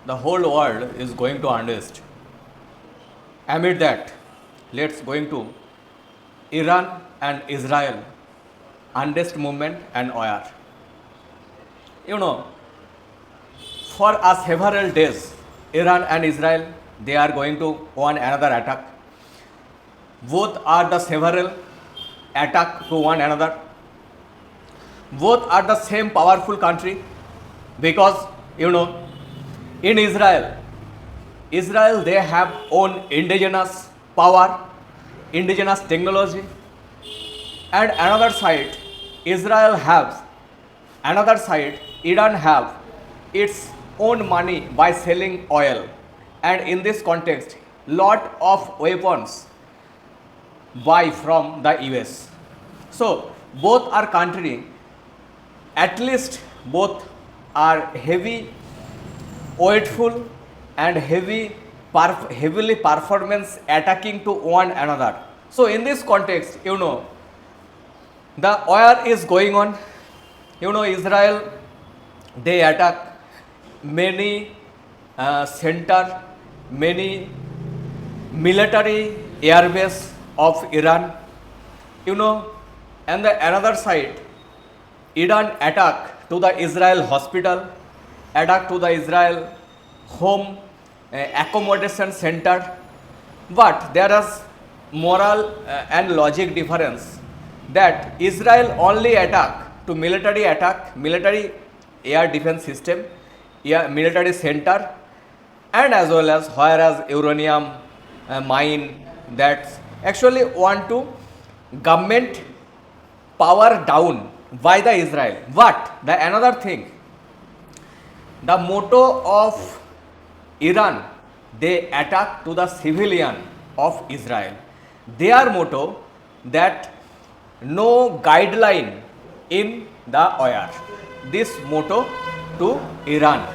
the whole world is going to unrest. Amid that, let's going to Iran and Israel unrest movement and war. You know, for several days, Iran and Israel they are going to one another attack. Both are the several attack to one another. Both are the same powerful country because in Israel they have own indigenous power, indigenous technology, and another side Iran have its own money by selling oil, and in this context lot of weapons buy from the US. So both are country, at least both are weightful and heavily performance attacking to one another. So in this context, the war is going on. Israel they attack many center, many military airbase of Iran. And the another side, Iran attack to the Israel hospital, attack to the Israel home accommodation center. But there is moral and logic difference that Israel only attack to military air defense system, military center, and as well as whereas uranium mine that actually want to government power down by the Israel. But the another thing, the motto of Iran, they attack to the civilian of Israel. Their motto that no guideline in the war. This motto to Iran.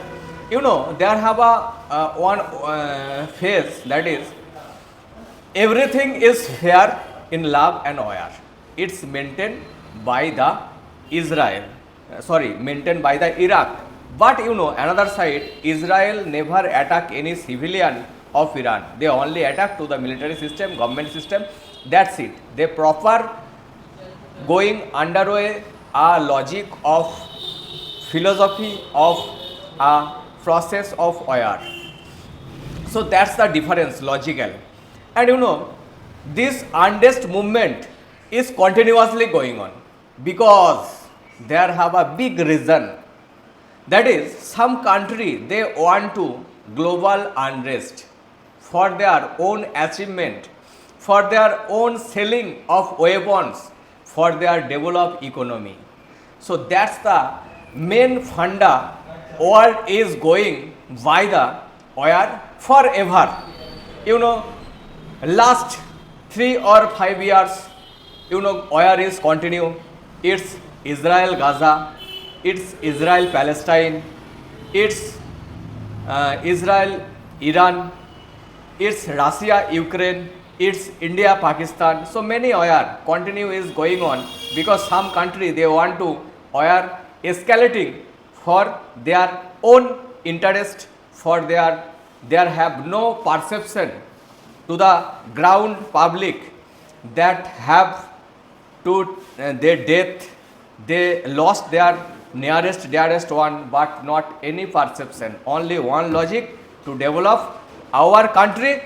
There have a one phase that is everything is fair in love and war. It's maintained by the maintained by the Iraq. But another side, Israel never attack any civilian of Iran. They only attack to the military system, government system. That's it. They proper going underway a logic of philosophy of a process of war. So that's the difference, logical. And this unrest movement is continuously going on because there have a big reason. That is, some country they want to global unrest for their own achievement, for their own selling of weapons, for their developed economy. So that's the main funda. World is going by the war forever. Last 3 or 5 years, war is continue. It's Israel Gaza, it's Israel Palestine, it's Israel Iran, it's Russia Ukraine, it's India Pakistan. So many war continue is going on because some country they want to war escalating for their own interest, for their have no perception to the ground public that have to their death, they lost their dearest one, but not any perception, only one logic to develop our country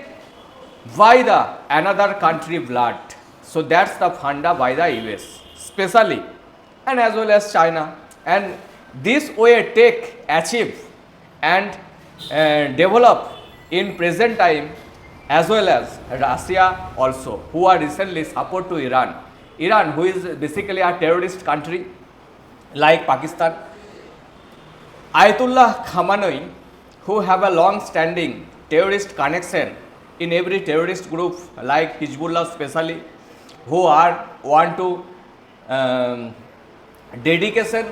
by the another country blood. So that's the funda by the US especially, and as well as China, and this way take achieve and develop in present time, as well as Russia also, who are recently support to Iran, who is basically a terrorist country like Pakistan. Ayatollah Khamenei, who have a long standing terrorist connection in every terrorist group like Hezbollah especially, who are want to dedication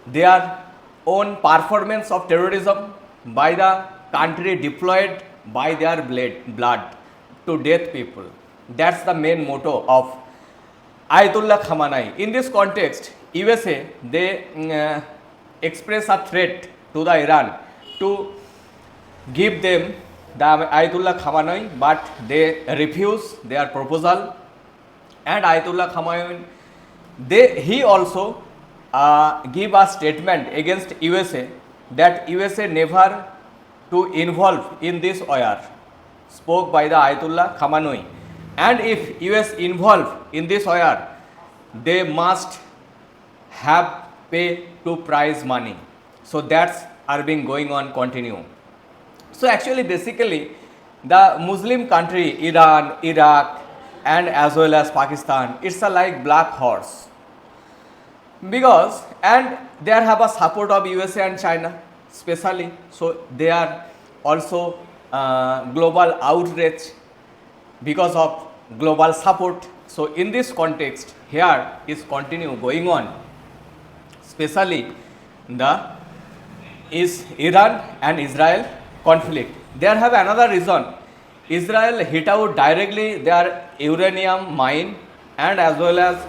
their own performance of terrorism by the country deployed by their blood to death people. That's the main motto of Ayatollah Khamenei. In this context, USA they express a threat to the Iran to give them the Ayatollah Khamenei, but they refuse their proposal. And Ayatollah Khamenei, he also give a statement against USA that USA never to involve in this war, spoke by the Ayatollah Khamenei. And if US involve in this war, they must have pay to prize money. So that's are being going on continue. So actually basically the Muslim country Iran, Iraq and as well as Pakistan, it's a like black horse, because and they have a support of USA and China especially, so they are also global outrage because of global support. So in this context here is continue going on, especially the is Iran and Israel conflict. There have another reason. Israel hit out directly their uranium mine and as well as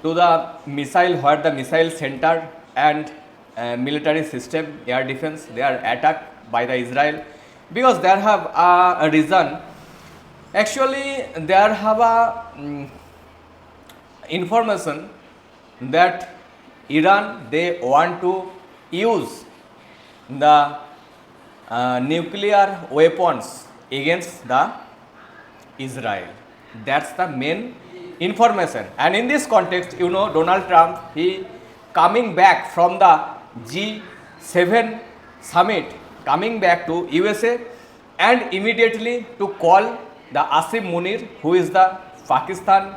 to the missile, where the missile center and military system, air defense, they are attacked by the Israel, because there have a reason. Actually there have a information that Iran, they want to use the nuclear weapons against the Israel. That's the main information. And in this context, you know, Donald Trump, he coming back from the G7 summit, coming back to USA, and immediately to call the Asim Munir, who is the Pakistan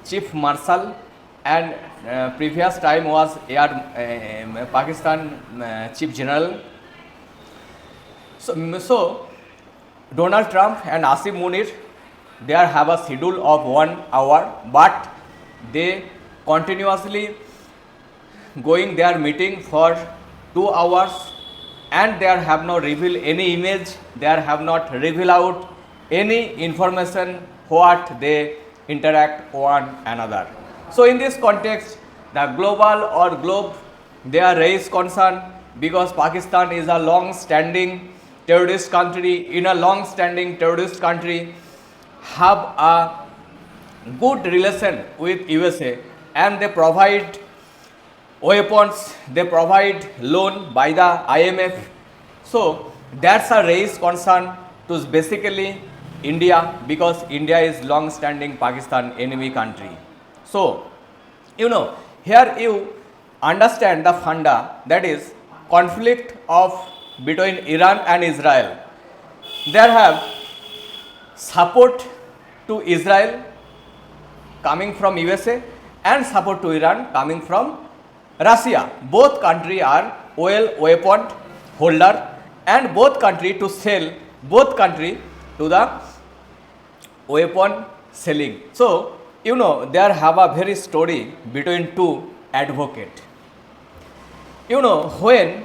Chief Marshal, and previous time was Pakistan Chief General. So Donald Trump and Asim Munir, they have a schedule of 1 hour, but they continuously going their meeting for 2 hours, and they have not revealed any image, they have not revealed out any information what they interact one another. So in this context, the global or globe, they are raised concern, because Pakistan is a long-standing terrorist country. In a long-standing terrorist country, have a good relation with USA, and they provide weapons, they provide loan by the IMF. So that's a raised concern to basically India, because India is long-standing Pakistan enemy country. So, you know, here you understand the funda, that is conflict of between Iran and Israel. There have support to Israel coming from USA and support to Iran coming from Russia. Both countries are oil weapon holder, and both countries to sell, both countries to the weapon selling. So you know, there have a very story between two advocate. You know, when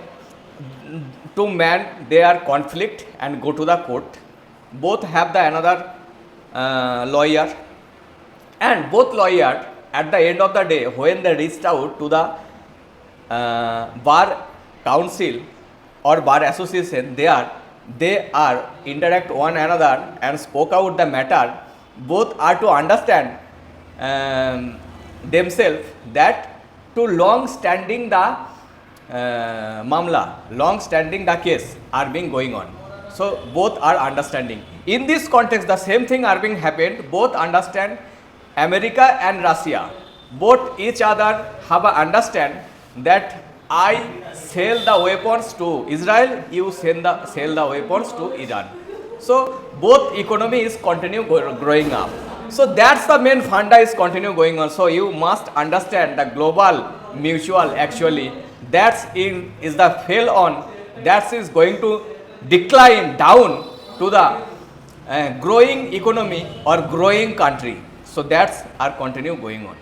two men they are conflict and go to the court, both have the another lawyer, and both lawyer at the end of the day, when they reached out to the bar council or bar association, they are interact one another and spoke out the matter. Both are to understand themselves that to long standing the mamla, long standing the case are being going on. So both are understanding. In this context, the same thing are being happened. Both understand, America and Russia, both each other have a understand that I sell the weapons to Israel, you sell the weapons to Iran. So both economy is continue growing up. So that's the main funda is continue going on. So you must understand the global mutual actually is the fail on, that is going to decline down to the growing economy or growing country. So that's are continue going on.